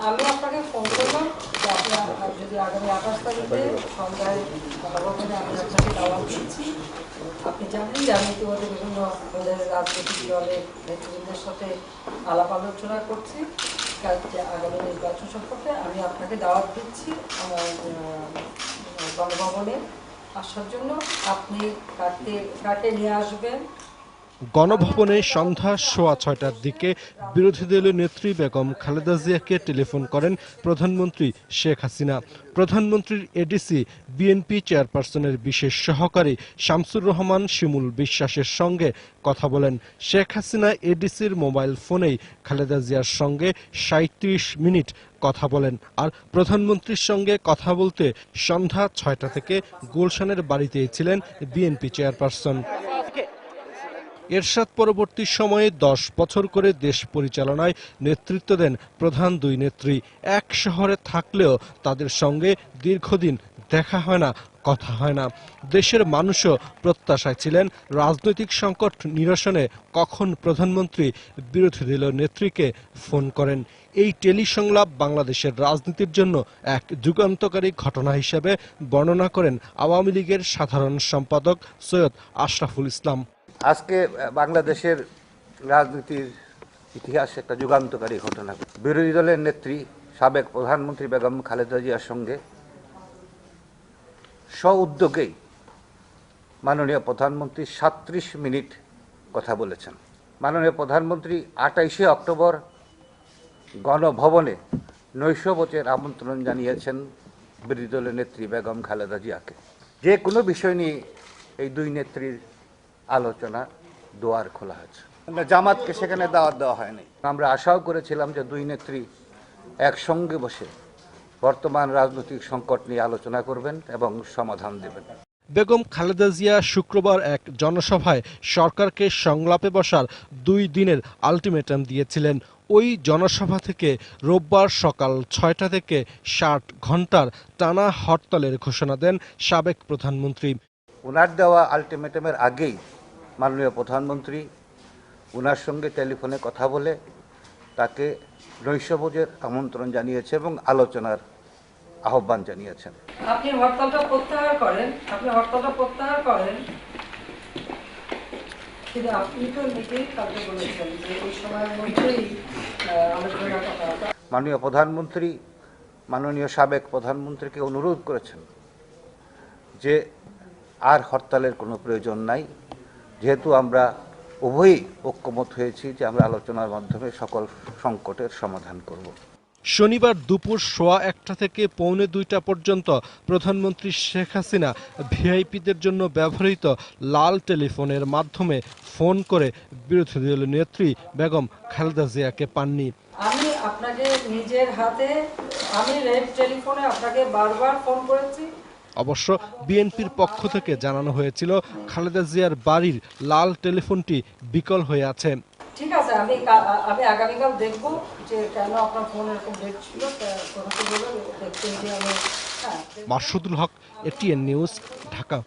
আমি আপনাকে ফোন করলাম যে আপনি যদি আগামী 28 তারিখে সন্ধ্যায় গণভবনে আমি আপনাকে দাওয়াত দিচ্ছি। আপনি জানেন যে আমি ইতিমধ্যে বিভিন্ন রাজনৈতিক দলের নেতৃবৃন্দের সাথে আলাপ আলোচনা করছি আগামী নির্বাচন সম্পর্কে। আমি আপনাকে দাওয়াত দিচ্ছি আমার গণভবনে আসার জন্য। আপনি কাকে নিয়ে আসবেন? গণভবনে সন্ধ্যা 6:15টার দিকে বিরোধী দলীয় নেত্রী বেগম খালেদা জিয়াকে টেলিফোন করেন প্রধানমন্ত্রী শেখ হাসিনা। প্রধানমন্ত্রীর এডিসি বিএনপি চেয়ারপারসনের বিশেষ সহকারী শামসুর রহমান শিমুল বিশ্বাসের সঙ্গে কথা বলেন। শেখ হাসিনা এডিসির মোবাইল ফোনেই খালেদা জিয়ার সঙ্গে 37 মিনিট কথা বলেন। আর প্রধানমন্ত্রীর সঙ্গে কথা বলতে সন্ধ্যা 6টা থেকে গুলশানের বাড়িতেই ছিলেন বিএনপি চেয়ারপারসন। এরশাদ পরবর্তী সময়ে 10 বছর করে দেশ পরিচালনায় নেতৃত্ব দেন প্রধান দুই নেত্রী। এক শহরে থাকলেও তাদের সঙ্গে দীর্ঘদিন দেখা হয় না, কথা হয় না। দেশের মানুষও প্রত্যাশায় ছিলেন রাজনৈতিক সংকট নিরসনে কখন প্রধানমন্ত্রী বিরোধী দলীয় নেত্রীকে ফোন করেন। এই টেলিসংলাপ বাংলাদেশের রাজনীতির জন্য এক যুগান্তকারী ঘটনা হিসেবে বর্ণনা করেন আওয়ামী লীগের সাধারণ সম্পাদক সৈয়দ আশরাফুল ইসলাম। আজকে বাংলাদেশের রাজনীতির ইতিহাসে একটা যুগান্তকারী ঘটনা। বিরোধী দলের নেত্রী সাবেক প্রধানমন্ত্রী বেগম খালেদা জিয়ার সঙ্গে স্ব-উদ্যোগেই মাননীয় প্রধানমন্ত্রী 37 মিনিট কথা বলেছেন। মাননীয় প্রধানমন্ত্রী 28শে অক্টোবর গণভবনে নৈশভোজের আমন্ত্রণ জানিয়েছেন বিরোধী দলের নেত্রী বেগম খালেদা জিয়াকে। যে কোনো বিষয় নিয়ে এই দুই নেত্রীর আলোচনা দুয়ার খোলা হয়েছে। জামাতকে সেখানে দাওয়াত দেওয়া হয়নি। আমরা আশাও করেছিলাম যে দুই নেত্রী একসঙ্গে বসে বর্তমান রাজনৈতিক সংকট নিয়ে আলোচনা করবেন এবং সমাধান দেবেন। বেগম খালেদা জিয়া শুক্রবার এক জনসভায় সরকারকে সংলাপে বসার 2 দিনের আলটিমেটাম দিয়েছিলেন। ওই জনসভা থেকে রোববার সকাল 6টা থেকে 60 ঘন্টার টানা হরতালের ঘোষণা দেন সাবেক প্রধানমন্ত্রী। ওনার দেওয়া আলটিমেটামের আগেই মাননীয় প্রধানমন্ত্রী ওনার সঙ্গে টেলিফোনে কথা বলে তাকে নৈশভোজের আমন্ত্রণ জানিয়েছে এবং আলোচনার আহ্বান জানিয়েছেন। আপনি হরতালটা প্রত্যাহার করেন, কিন্তু আপনি তো নিজেই কালকে বলেছেন যে এই সময়ের মধ্যেই আলোচনার কথা। মাননীয় প্রধানমন্ত্রী মাননীয় সাবেক প্রধানমন্ত্রীকে অনুরোধ করেছেন যে আর হরতালের কোনো প্রয়োজন নাই, যেহেতু আমরা উভয়ই ঐক্যমত হয়েছি যে আমরা আলোচনার মাধ্যমে সকল সংকটের সমাধান করব। শনিবার দুপুর 1:15 থেকে পৌনে 2টা পর্যন্ত প্রধানমন্ত্রী শেখ হাসিনা ভিআইপিদের জন্য ব্যবহৃত লাল টেলিফোনের মাধ্যমে ফোন করে বিরোধী দলীয় নেত্রী বেগম খালেদা জিয়াকে পাননি। আমি আপনাকে নিজের হাতে রেড টেলিফোনে আপনাকে বারবার ফোন করেছি। অবশ্য বিএনপির পক্ষ থেকে জানানো হয়েছিল খালেদা জিয়ার বাড়ির লাল টেলিফোনটি বিকল হয়ে আছে। ঠিক আছে, আমি আগামীকাল দেখব যে কেন আপনার ফোন এরকম রেড ছিল। দেখতে যে আমি মাসুদুল হক, এটিএন নিউজ, ঢাকা।